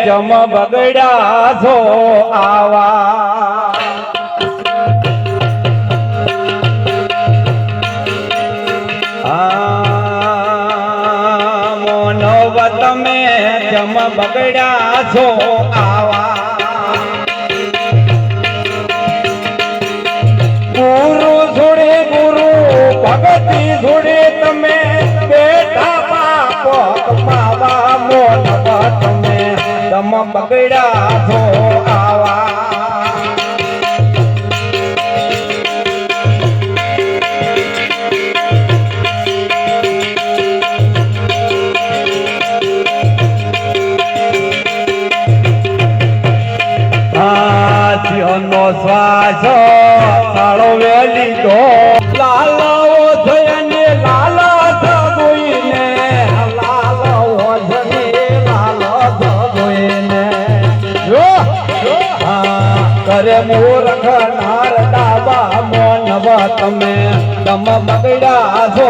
જમ બગડ્યા છો આવા મોનવ તમે જમ બગડ્યા છો આવા ગુરુ જોડે ગુરુ ભગતી જોડે તમે બેઠા બાપો કમાવા મોનવ તમે જમ બગડ્યા છો આવા નો શ્વાસ સાળવે લીધો લાલો થઈને લાલા થઈને લાલો થઈને લાલો થઈને કરે મૂર્ખ નાર ડાબા મોનવ તમે તમ બગડ્યા છો